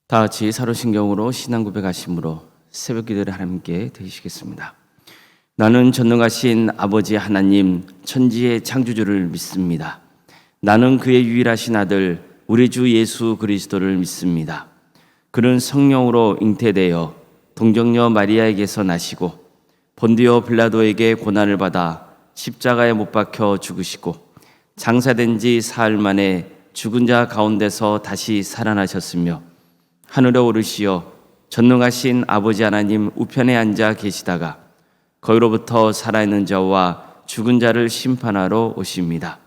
다 같이 사도신경으로 신앙 고백하심으로 새벽 기도를 하나님께 드리시겠습니다. 나는 전능하신 아버지 하나님 천지의 창조주를 믿습니다. 나는 그의 유일하신 아들 우리 주 예수 그리스도를 믿습니다. 그는 성령으로 잉태되어 동정녀 마리아에게서 나시고 본디오 빌라도에게 고난을 받아 십자가에 못 박혀 죽으시고 장사된 지 사흘 만에 죽은 자 가운데서 다시 살아나셨으며 하늘에 오르시어 전능하신 아버지 하나님 우편에 앉아 계시다가 거기로부터 살아있는 자와 죽은 자를 심판하러 오십니다.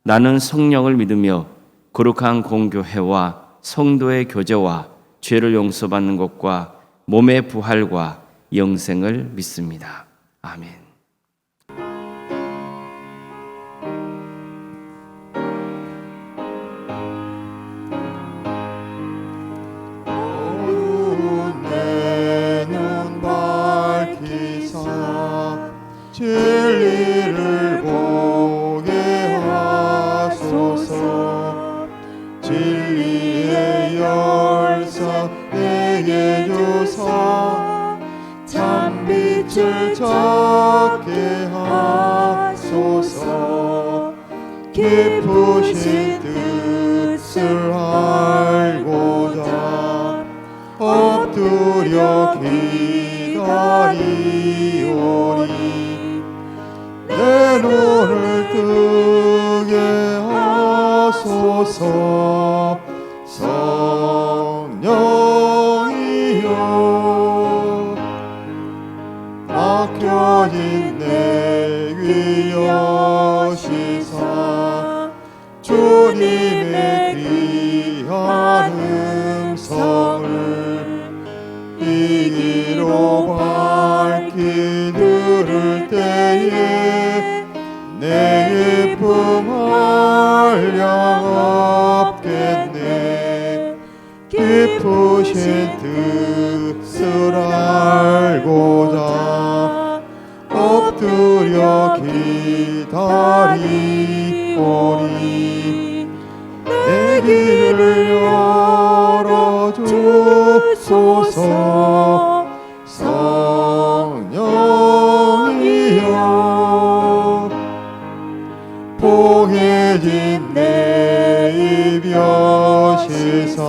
나는 성령을 믿으며 거룩한 공교회와 성도의 교제와 죄를 용서받는 것과 몸의 부활과 영생을 믿습니다. 아멘. 진리를 보게 하소서. 진리의 열쇠 내게 주사 참빛을 찾게 하소서. 깊으신 뜻을 알고자 엎드려 기다리오리. 내 눈을 뜨게 하소서. 성령이여 맡겨진 내 위 여시사 주님의 귀한 음성을 이기로 밝히 들을 때에 내 예쁨 한량 없겠네. 깊으신 뜻을 알고자 엎드려 기다리오리. 내 길을 열어주소서. 성령이여 봉해진 내 입 여시사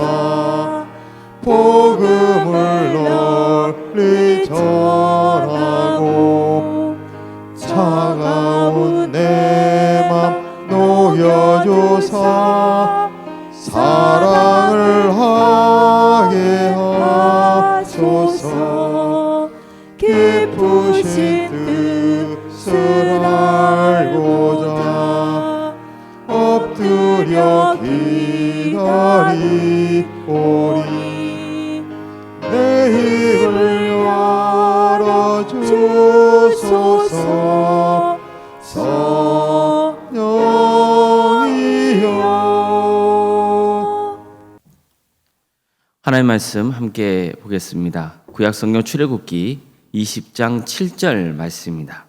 복음을 널리 전하고 차가운 내 맘 녹여주사 사랑을 하게 하소서. 깊으신 뜻을 알고자 엎드려 기다리오리. 내 입을 열어주소서. 성령이여. 하나님의 말씀 함께 보겠습니다. 구약성경 출애굽기 20장 7절 말씀입니다.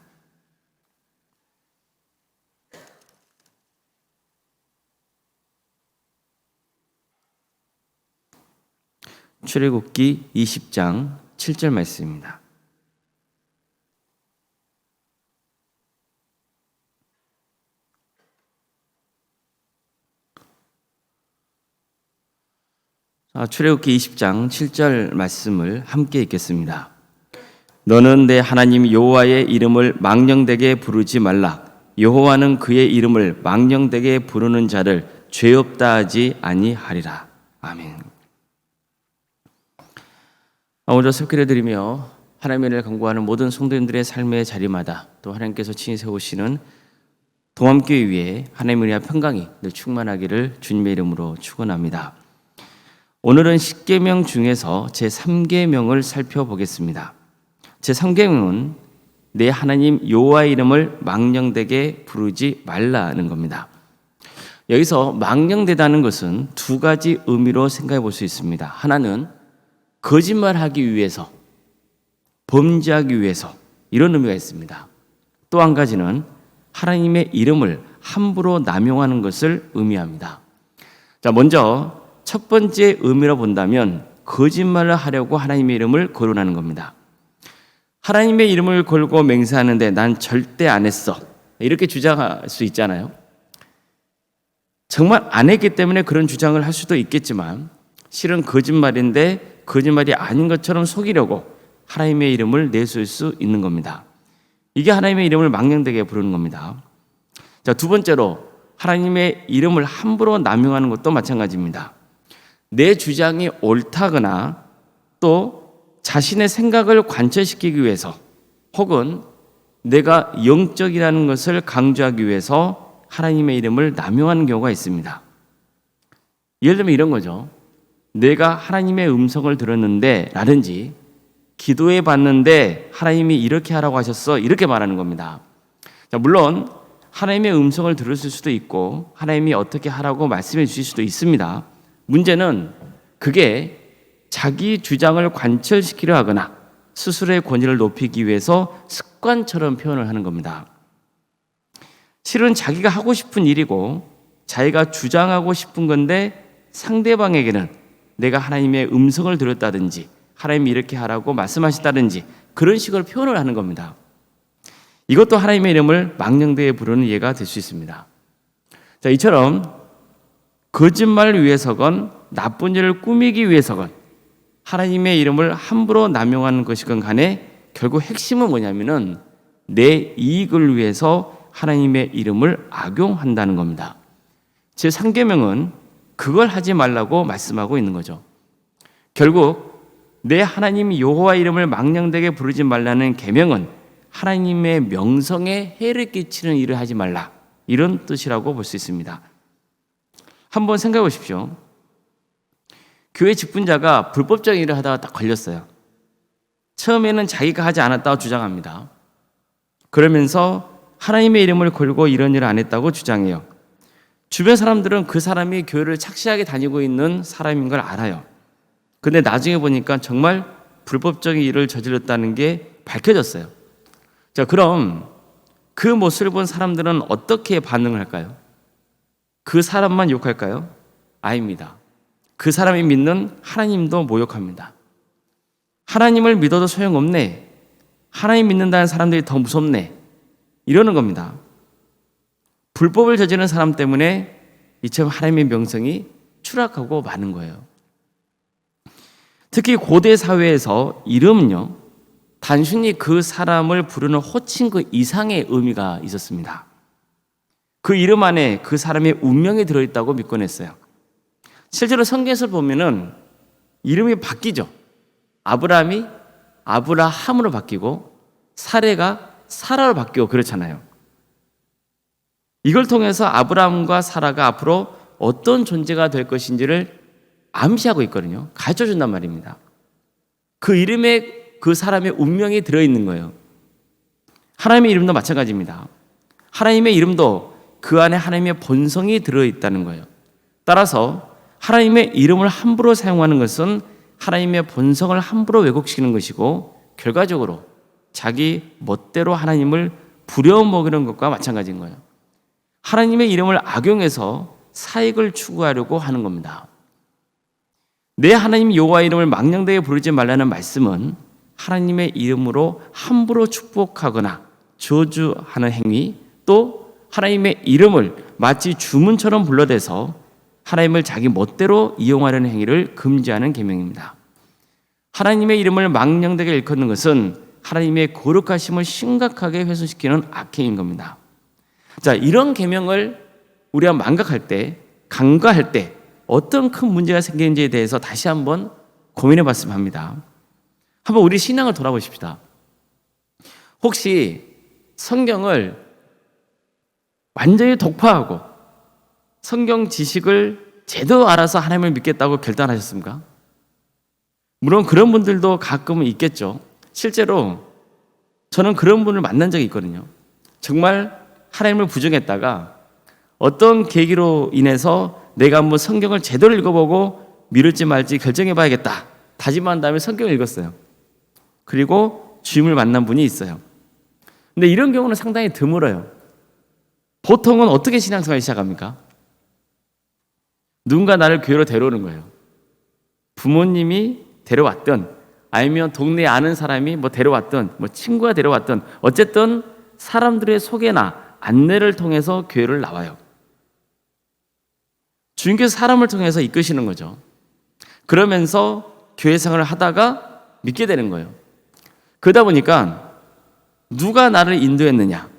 출애굽기 20장 7절 말씀입니다. 출애굽기 20장 7절 말씀을 함께 읽겠습니다. 너는 내 하나님 여호와의 이름을 망령되게 부르지 말라. 여호와는 그의 이름을 망령되게 부르는 자를 죄 없다 하지 아니하리라. 아멘. 오늘 새벽기를 드리며 하나님의 은혜를 간구하는 모든 성도님들의 삶의 자리마다 또 하나님께서 친히 세우시는 동암교회 위에 하나님의 은혜와 평강이 늘 충만하기를 주님의 이름으로 축원합니다. 오늘은 10계명 중에서 제3계명을 살펴보겠습니다. 제3계명은 내 하나님 여호와의 이름을 망령되게 부르지 말라는 겁니다. 여기서 망령되다는 것은 두 가지 의미로 생각해 볼 수 있습니다. 하나는 거짓말하기 위해서, 범죄하기 위해서 이런 의미가 있습니다. 또 한 가지는 하나님의 이름을 함부로 남용하는 것을 의미합니다. 자, 먼저 첫 번째 의미로 본다면 거짓말을 하려고 하나님의 이름을 거론하는 겁니다. 하나님의 이름을 걸고 맹세하는데 난 절대 안 했어, 이렇게 주장할 수 있잖아요. 정말 안 했기 때문에 그런 주장을 할 수도 있겠지만 실은 거짓말인데 거짓말이 아닌 것처럼 속이려고 하나님의 이름을 내세울 수 있는 겁니다. 이게 하나님의 이름을 망령되게 부르는 겁니다. 자, 두 번째로 하나님의 이름을 함부로 남용하는 것도 마찬가지입니다. 내 주장이 옳다거나 또 자신의 생각을 관철시키기 위해서 혹은 내가 영적이라는 것을 강조하기 위해서 하나님의 이름을 남용하는 경우가 있습니다. 예를 들면 이런 거죠. 내가 하나님의 음성을 들었는데 라든지 기도해 봤는데 하나님이 이렇게 하라고 하셨어, 이렇게 말하는 겁니다. 자, 물론 하나님의 음성을 들었을 수도 있고 하나님이 어떻게 하라고 말씀해 주실 수도 있습니다. 문제는 그게 자기 주장을 관철시키려 하거나 스스로의 권위를 높이기 위해서 습관처럼 표현을 하는 겁니다. 실은 자기가 하고 싶은 일이고 자기가 주장하고 싶은 건데 상대방에게는 내가 하나님의 음성을 들었다든지 하나님이 이렇게 하라고 말씀하셨다든지 그런 식으로 표현을 하는 겁니다. 이것도 하나님의 이름을 망령되게 부르는 예가 될 수 있습니다. 자, 이처럼 거짓말을 위해서건 나쁜 일을 꾸미기 위해서건 하나님의 이름을 함부로 남용하는 것이건 간에 결국 핵심은 뭐냐면은 내 이익을 위해서 하나님의 이름을 악용한다는 겁니다. 제3계명은 그걸 하지 말라고 말씀하고 있는 거죠. 결국 내 하나님 여호와 이름을 망령되게 부르지 말라는 계명은 하나님의 명성에 해를 끼치는 일을 하지 말라, 이런 뜻이라고 볼 수 있습니다. 한번 생각해 보십시오. 교회 직분자가 불법적인 일을 하다가 딱 걸렸어요. 처음에는 자기가 하지 않았다고 주장합니다. 그러면서 하나님의 이름을 걸고 이런 일을 안 했다고 주장해요. 주변 사람들은 그 사람이 교회를 착실하게 다니고 있는 사람인 걸 알아요. 근데 나중에 보니까 정말 불법적인 일을 저질렀다는 게 밝혀졌어요. 자, 그럼 그 모습을 본 사람들은 어떻게 반응을 할까요? 그 사람만 욕할까요? 아닙니다. 그 사람이 믿는 하나님도 모욕합니다. 하나님을 믿어도 소용없네, 하나님 믿는다는 사람들이 더 무섭네, 이러는 겁니다. 불법을 저지르는 사람 때문에 이처럼 하나님의 명성이 추락하고 마는 거예요. 특히 고대 사회에서 이름은요, 단순히 그 사람을 부르는 호칭 그 이상의 의미가 있었습니다. 그 이름 안에 그 사람의 운명이 들어있다고 믿곤 했어요. 실제로 성경에서 보면은 이름이 바뀌죠. 아브라함이 아브라함으로 바뀌고 사레가 사라로 바뀌고 그렇잖아요. 이걸 통해서 아브라함과 사라가 앞으로 어떤 존재가 될 것인지를 암시하고 있거든요. 가르쳐 준단 말입니다. 그 이름에 그 사람의 운명이 들어있는 거예요. 하나님의 이름도 마찬가지입니다. 하나님의 이름도 그 안에 하나님의 본성이 들어있다는 거예요. 따라서 하나님의 이름을 함부로 사용하는 것은 하나님의 본성을 함부로 왜곡시키는 것이고 결과적으로 자기 멋대로 하나님을 부려먹이는 것과 마찬가지인 거예요. 하나님의 이름을 악용해서 사익을 추구하려고 하는 겁니다. 내 하나님 여호와 이름을 망령되게 부르지 말라는 말씀은 하나님의 이름으로 함부로 축복하거나 저주하는 행위, 또 하나님의 이름을 마치 주문처럼 불러대서 하나님을 자기 멋대로 이용하려는 행위를 금지하는 계명입니다. 하나님의 이름을 망령되게 일컫는 것은 하나님의 거룩하심을 심각하게 훼손시키는 악행인 겁니다. 자, 이런 계명을 우리가 망각할 때, 간과할 때 어떤 큰 문제가 생기는지에 대해서 다시 한번 고민해 봤으면 합니다. 한번 우리 신앙을 돌아보십시다. 혹시 성경을 완전히 독파하고 성경 지식을 제대로 알아서 하나님을 믿겠다고 결단하셨습니까? 물론 그런 분들도 가끔은 있겠죠. 실제로 저는 그런 분을 만난 적이 있거든요. 정말 하나님을 부정했다가 어떤 계기로 인해서 내가 한번 성경을 제대로 읽어보고 믿을지 말지 결정해봐야겠다 다짐한 다음에 성경을 읽었어요. 그리고 주님을 만난 분이 있어요. 근데 이런 경우는 상당히 드물어요. 보통은 어떻게 신앙생활을 시작합니까? 누군가 나를 교회로 데려오는 거예요. 부모님이 데려왔든 아니면 동네에 아는 사람이 데려왔든 친구가 데려왔든 어쨌든 사람들의 소개나 안내를 통해서 교회를 나와요. 주님께서 사람을 통해서 이끄시는 거죠. 그러면서 교회 생활을 하다가 믿게 되는 거예요. 그러다 보니까 누가 나를 인도했느냐,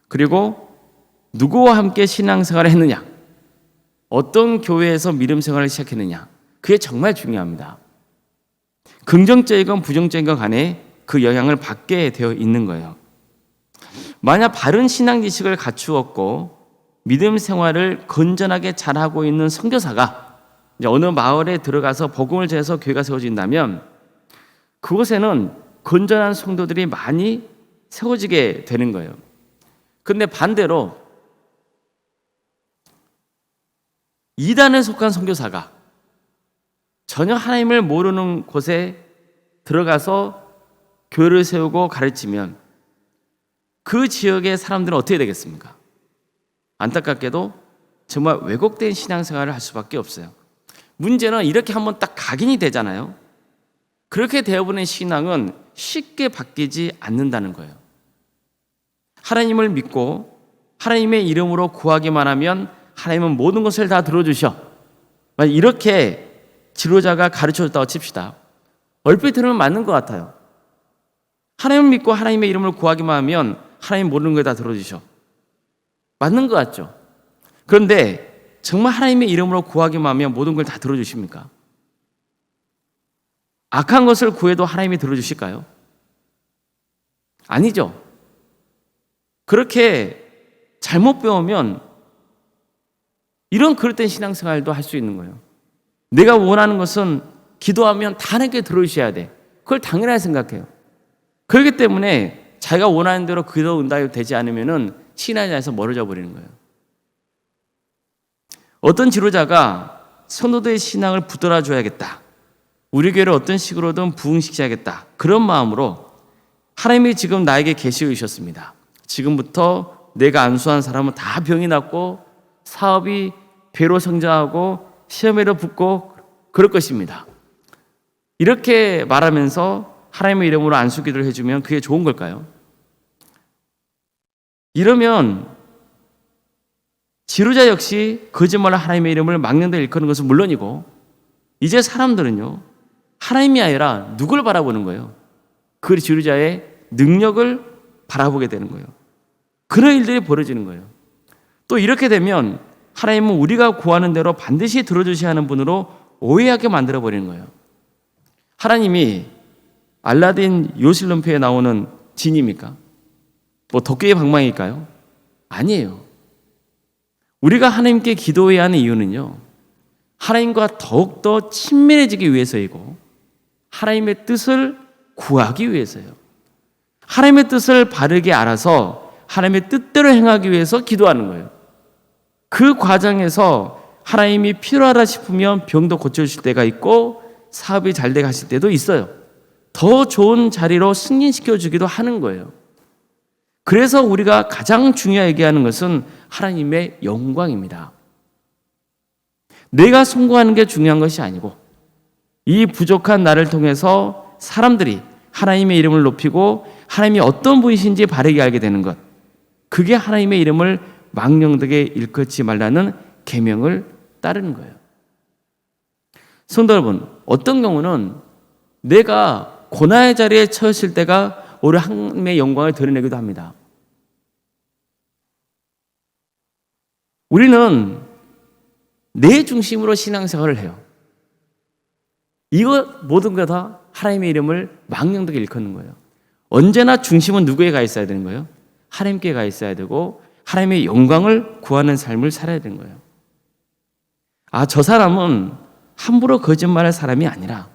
그리고 누구와 함께 신앙생활을 했느냐, 어떤 교회에서 믿음 생활을 시작했느냐, 그게 정말 중요합니다. 긍정적이건 부정적이건 간에 그 영향을 받게 되어 있는 거예요. 만약 바른 신앙 지식을 갖추었고 믿음 생활을 건전하게 잘하고 있는 선교사가 이제 어느 마을에 들어가서 복음을 전해서 교회가 세워진다면 그곳에는 건전한 성도들이 많이 세워지게 되는 거예요. 그런데 반대로 이단에 속한 선교사가 전혀 하나님을 모르는 곳에 들어가서 교회를 세우고 가르치면 그 지역의 사람들은 어떻게 되겠습니까? 안타깝게도 정말 왜곡된 신앙생활을 할 수밖에 없어요. 문제는 이렇게 한번 딱 각인이 되잖아요. 그렇게 되어버린 신앙은 쉽게 바뀌지 않는다는 거예요. 하나님을 믿고 하나님의 이름으로 구하기만 하면 하나님은 모든 것을 다 들어주셔. 이렇게 지도자가 가르쳐줬다고 칩시다. 얼핏 들으면 맞는 것 같아요. 하나님을 믿고 하나님의 이름을 구하기만 하면 하나님 모든 걸 다 들어주셔. 맞는 것 같죠? 그런데 정말 하나님의 이름으로 구하기만 하면 모든 걸 다 들어주십니까? 악한 것을 구해도 하나님이 들어주실까요? 아니죠. 그렇게 잘못 배우면 이런 그릇된 신앙생활도 할 수 있는 거예요. 내가 원하는 것은 기도하면 다 하나님께 들어주셔야 돼. 그걸 당연하게 생각해요. 그렇기 때문에 자기가 원하는 대로 기도 응답이 되지 않으면 신앙에 대해서 멀어져 버리는 거예요. 어떤 지도자가 성도들의 신앙을 붙들어 줘야겠다, 우리 교회를 어떤 식으로든 부흥시켜야겠다, 그런 마음으로 하나님이 지금 나에게 계시어 주셨습니다. 지금부터 내가 안수한 사람은 다 병이 낫고 사업이 배로 성장하고 시험에도 붙고 그럴 것입니다. 이렇게 말하면서 하나님의 이름으로 안수기도를 해주면 그게 좋은 걸까요? 이러면 지도자 역시 거짓말로 하나님의 이름을 망령되게 일컫는 것은 물론이고, 이제 사람들은요 하나님이 아니라 누굴 바라보는 거예요? 그 지도자의 능력을 바라보게 되는 거예요. 그런 일들이 벌어지는 거예요. 또 이렇게 되면 하나님은 우리가 구하는 대로 반드시 들어주셔야 하는 분으로 오해하게 만들어버리는 거예요. 하나님이 알라딘 요실lumpi에 나오는 진입니까? 도끼의 방망이일까요? 아니에요. 우리가 하나님께 기도해야 하는 이유는요, 하나님과 더욱더 친밀해지기 위해서이고 하나님의 뜻을 구하기 위해서예요. 하나님의 뜻을 바르게 알아서 하나님의 뜻대로 행하기 위해서 기도하는 거예요. 그 과정에서 하나님이 필요하다 싶으면 병도 고쳐주실 때가 있고 사업이 잘 되게 하실 때도 있어요. 더 좋은 자리로 승진시켜 주기도 하는 거예요. 그래서 우리가 가장 중요하게 얘기하는 것은 하나님의 영광입니다. 내가 성공하는 게 중요한 것이 아니고 이 부족한 나를 통해서 사람들이 하나님의 이름을 높이고 하나님이 어떤 분이신지 바르게 알게 되는 것, 그게 하나님의 이름을 망령되게 일컫지 말라는 계명을 따르는 거예요. 성도 여러분, 어떤 경우는 내가 고난의 자리에 처했을 때가 오히려 하나님의 영광을 드러내기도 합니다. 우리는 내 중심으로 신앙생활을 해요. 이거 모든 거 다 하나님의 이름을 망령되게 일컫는 거예요. 언제나 중심은 누구에 가 있어야 되는 거예요? 하나님께 가 있어야 되고 하나님의 영광을 구하는 삶을 살아야 되는 거예요. 저 사람은 함부로 거짓말할 사람이 아니라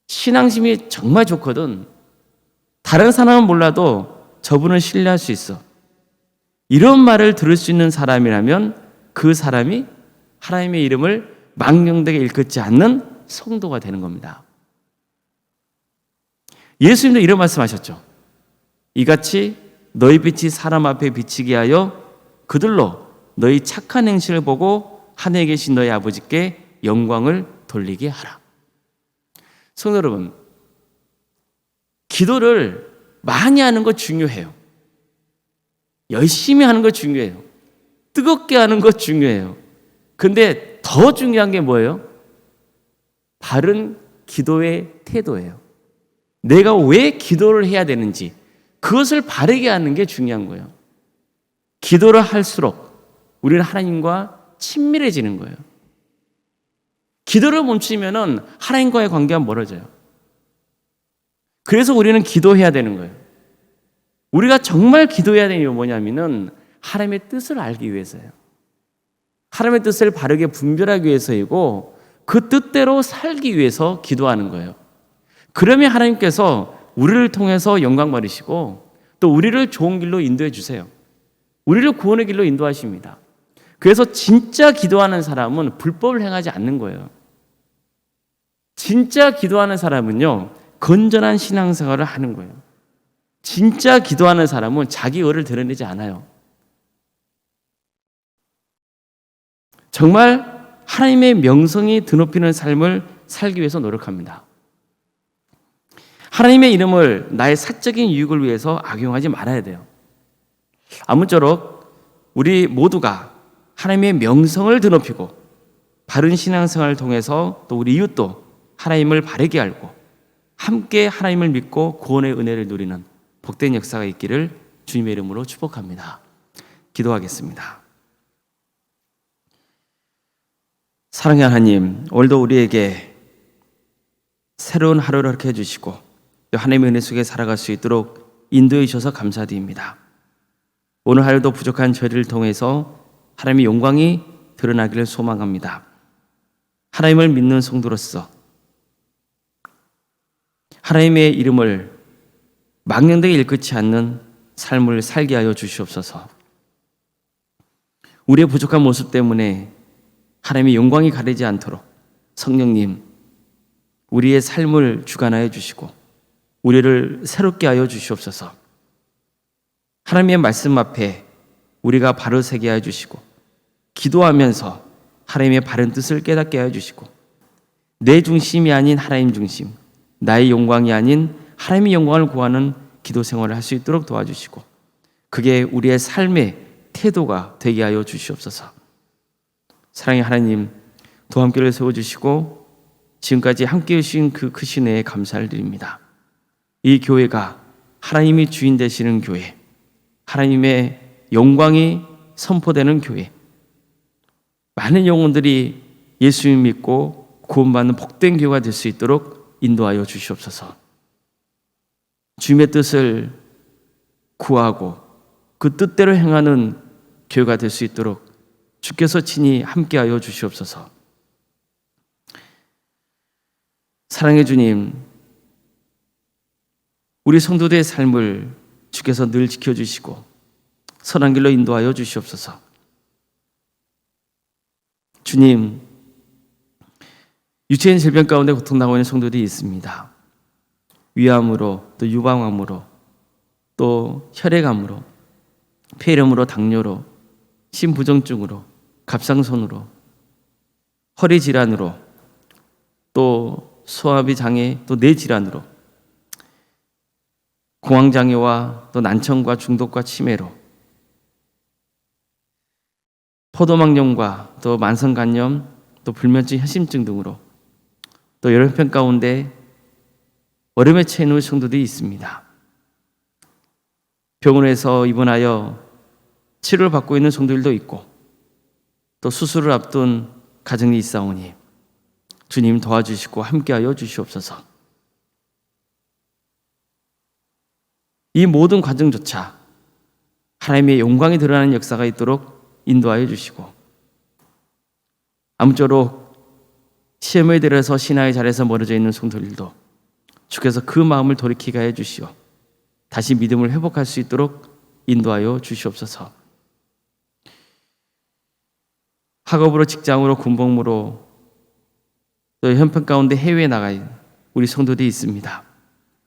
신앙심이 정말 좋거든. 다른 사람은 몰라도 저분을 신뢰할 수 있어. 이런 말을 들을 수 있는 사람이라면 그 사람이 하나님의 이름을 망령되게 일컫지 않는 성도가 되는 겁니다. 예수님도 이런 말씀하셨죠. 이같이 너희 빛이 사람 앞에 비치게 하여 그들로 너희 착한 행실을 보고 하늘에 계신 너희 아버지께 영광을 돌리게 하라. 성도 여러분, 기도를 많이 하는 거 중요해요. 열심히 하는 거 중요해요. 뜨겁게 하는 거 중요해요. 근데 더 중요한 게 뭐예요? 바른 기도의 태도예요. 내가 왜 기도를 해야 되는지 그것을 바르게 하는 게 중요한 거예요. 기도를 할수록 우리는 하나님과 친밀해지는 거예요. 기도를 멈추면은 하나님과의 관계가 멀어져요. 그래서 우리는 기도해야 되는 거예요. 우리가 정말 기도해야 되는 이유가 뭐냐면은 하나님의 뜻을 알기 위해서예요. 하나님의 뜻을 바르게 분별하기 위해서이고 그 뜻대로 살기 위해서 기도하는 거예요. 그러면 하나님께서 우리를 통해서 영광 받으시고 또 우리를 좋은 길로 인도해 주세요. 우리를 구원의 길로 인도하십니다. 그래서 진짜 기도하는 사람은 불법을 행하지 않는 거예요. 진짜 기도하는 사람은요, 건전한 신앙생활을 하는 거예요. 진짜 기도하는 사람은 자기 의를 드러내지 않아요. 정말 하나님의 명성이 드높이는 삶을 살기 위해서 노력합니다. 하나님의 이름을 나의 사적인 유익을 위해서 악용하지 말아야 돼요. 아무쪼록 우리 모두가 하나님의 명성을 드높이고 바른 신앙생활을 통해서 또 우리 이웃도 하나님을 바르게 알고 함께 하나님을 믿고 구원의 은혜를 누리는 복된 역사가 있기를 주님의 이름으로 축복합니다. 기도하겠습니다. 사랑의 하나님, 오늘도 우리에게 새로운 하루를 허락해 주시고 하나님의 은혜 속에 살아갈 수 있도록 인도해 주셔서 감사드립니다. 오늘 하루도 부족한 저희를 통해서 하나님의 영광이 드러나기를 소망합니다. 하나님을 믿는 성도로서 하나님의 이름을 망령되게 일컫지 않는 삶을 살게 하여 주시옵소서. 우리의 부족한 모습 때문에 하나님의 영광이 가리지 않도록 성령님, 우리의 삶을 주관하여 주시고 우리를 새롭게 하여 주시옵소서. 하나님의 말씀 앞에 우리가 바로 서게 하여 주시고 기도하면서 하나님의 바른 뜻을 깨닫게 하여 주시고 내 중심이 아닌 하나님 중심, 나의 영광이 아닌 하나님의 영광을 구하는 기도 생활을 할 수 있도록 도와주시고 그게 우리의 삶의 태도가 되게 하여 주시옵소서. 사랑의 하나님, 또 함께를 세워주시고 지금까지 함께해 주신 그 크신 은혜에 감사를 드립니다. 이 교회가 하나님이 주인 되시는 교회, 하나님의 영광이 선포되는 교회, 많은 영혼들이 예수님 믿고 구원받는 복된 교회가 될 수 있도록 인도하여 주시옵소서. 주님의 뜻을 구하고 그 뜻대로 행하는 교회가 될 수 있도록 주께서 친히 함께하여 주시옵소서. 사랑의 주님, 우리 성도들의 삶을 주께서 늘 지켜주시고 선한 길로 인도하여 주시옵소서. 주님, 유체인 질병 가운데 고통당하고 있는 성도들이 있습니다. 위암으로, 또 유방암으로, 또 혈액암으로, 폐렴으로, 당뇨로, 심부정증으로, 갑상선으로, 허리 질환으로, 또 소화비 장애, 또 뇌 질환으로, 공황 장애와 또 난청과 중독과 치매로, 포도막염과 또 만성간염, 또 불면증, 협심증 등으로, 또 여러 형편 가운데 어려움에 처해 있는 성도들이 있습니다. 병원에서 입원하여 치료를 받고 있는 성도들도 있고 또 수술을 앞둔 가정이 있사오니 주님 도와주시고 함께하여 주시옵소서. 이 모든 과정조차 하나님의 영광이 드러나는 역사가 있도록 인도하여 주시고 아무쪼록 시험에 들어서 신앙의 자리에서 멀어져 있는 성도들도 주께서 그 마음을 돌이키게 해 주시오 다시 믿음을 회복할 수 있도록 인도하여 주시옵소서. 학업으로, 직장으로, 군복무로 또 형편 가운데 해외에 나가 있는 우리 성도들이 있습니다.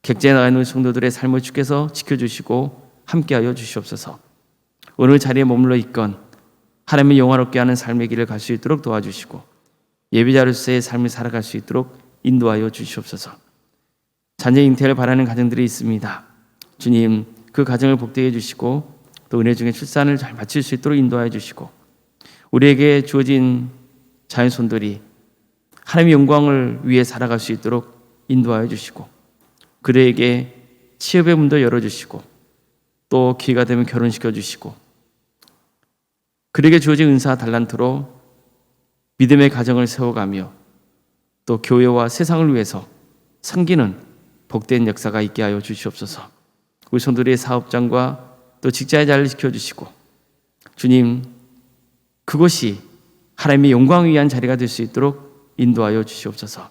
객지에 나가 있는 성도들의 삶을 주께서 지켜주시고 함께하여 주시옵소서. 오늘 자리에 머물러 있건 하나님을 영화롭게 하는 삶의 길을 갈 수 있도록 도와주시고 예비자로서의 삶을 살아갈 수 있도록 인도하여 주시옵소서. 자녀 잉태를 바라는 가정들이 있습니다. 주님, 그 가정을 복되게 해주시고 또 은혜 중에 출산을 잘 마칠 수 있도록 인도하여 주시고, 우리에게 주어진 자녀손들이 하나님의 영광을 위해 살아갈 수 있도록 인도하여 주시고, 그들에게 취업의 문도 열어주시고 또 기회가 되면 결혼시켜 주시고, 그에게 주어진 은사 달란트로 믿음의 가정을 세워가며 또 교회와 세상을 위해서 섬기는 복된 역사가 있게 하여 주시옵소서. 우리 성도들의 사업장과 또 직장의 자리를 지켜주시고, 주님, 그것이 하나님의 영광을 위한 자리가 될 수 있도록 인도하여 주시옵소서.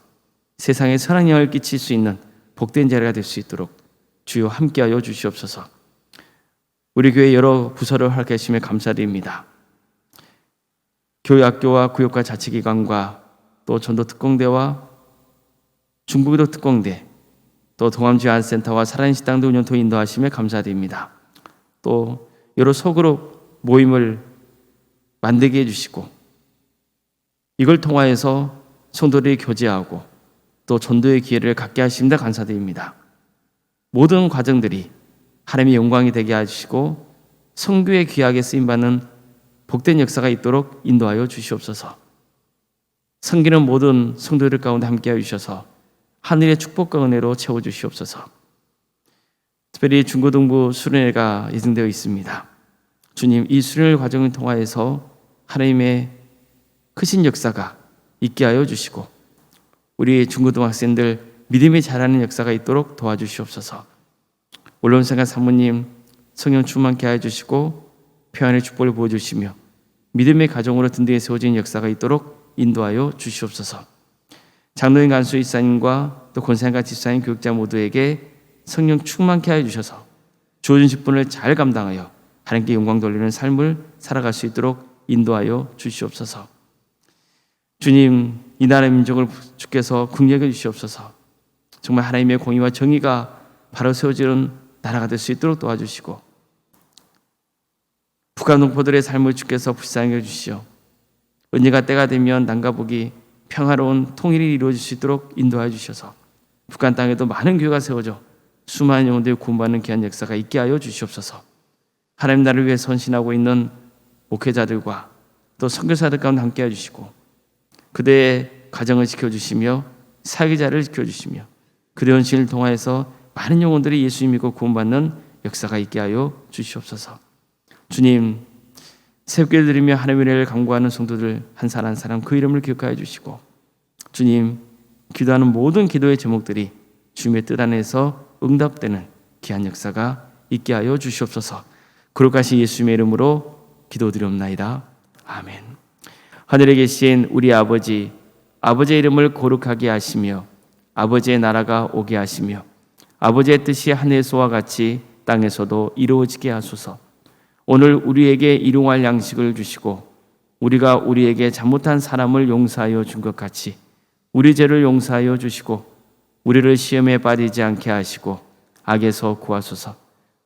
세상에 선한 영향을 끼칠 수 있는 복된 자리가 될 수 있도록 주여 함께하여 주시옵소서. 우리 교회 여러 부서를 활약해 주시며 감사드립니다. 교회학교와 구역과 자치기관과 또 전도특공대와 중부기도 특공대, 또 동암지원센터와 살아있는 식당도 운영 통해 인도하시며 감사드립니다. 또 여러 소그룹 모임을 만들게 해주시고, 이걸 통하여서 성도들이 교제하고 또 전도의 기회를 갖게 하십니다. 감사드립니다. 모든 과정들이 하나님의 영광이 되게 해주시고 성교의 귀하게 쓰임받는 복된 역사가 있도록 인도하여 주시옵소서. 섬기는 모든 성도들 가운데 함께하여 주셔서 하늘의 축복과 은혜로 채워주시옵소서. 특별히 중고등부 수련회가 예정되어 있습니다. 주님, 이 수련회 과정을 통하여서 하나님의 크신 역사가 있게 하여 주시고, 우리 중고등학생들 믿음이 자라는 역사가 있도록 도와주시옵소서. 올론생활 사모님 성령 충만케 하여 주시고 평안의 축복을 부어주시며 믿음의 가정으로 든든히 세워진 역사가 있도록 인도하여 주시옵소서. 장로인 간수 이사님과 또 권사님과 집사님 교육자 모두에게 성령 충만케 하여 주셔서 주어진 직분을 잘 감당하여 하나님께 영광 돌리는 삶을 살아갈 수 있도록 인도하여 주시옵소서. 주님, 이 나라의 민족을 주께서 긍휼히 주시옵소서. 정말 하나님의 공의와 정의가 바로 세워지는 나라가 될 수 있도록 도와주시고, 북한 동포들의 삶을 주께서 불쌍히 주시오. 언제가 때가 되면 남과 북이 평화로운 통일이 이루어질 수 있도록 인도하여 주셔서 북한 땅에도 많은 교회가 세워져 수많은 영혼들이 구원받는 귀한 역사가 있게 하여 주시옵소서. 하나님 나라를 위해 선신하고 있는 목회자들과 또 선교사들 가운데 함께해 주시고, 그대의 가정을 지켜주시며 사회자를 지켜주시며 그대의 헌신을 통하여서 많은 영혼들이 예수 믿고 구원받는 역사가 있게 하여 주시옵소서. 주님, 새롭게 드리며 하나님의 은혜를 간구하는 성도들 한 사람 한 사람 그 이름을 기억하여 주시고, 주님, 기도하는 모든 기도의 제목들이 주님의 뜻 안에서 응답되는 귀한 역사가 있게 하여 주시옵소서. 거룩하신 예수님의 이름으로 기도드리옵나이다. 아멘. 하늘에 계신 우리 아버지, 아버지의 이름을 거룩하게 하시며 아버지의 나라가 오게 하시며 아버지의 뜻이 하늘에서와 같이 땅에서도 이루어지게 하소서. 오늘 우리에게 일용할 양식을 주시고 우리가 우리에게 잘못한 사람을 용서하여 준 것 같이 우리 죄를 용서하여 주시고 우리를 시험에 빠지지 않게 하시고 악에서 구하소서.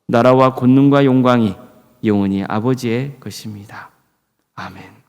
나라와 권능과 영광이 영원히 아버지의 것입니다. 아멘.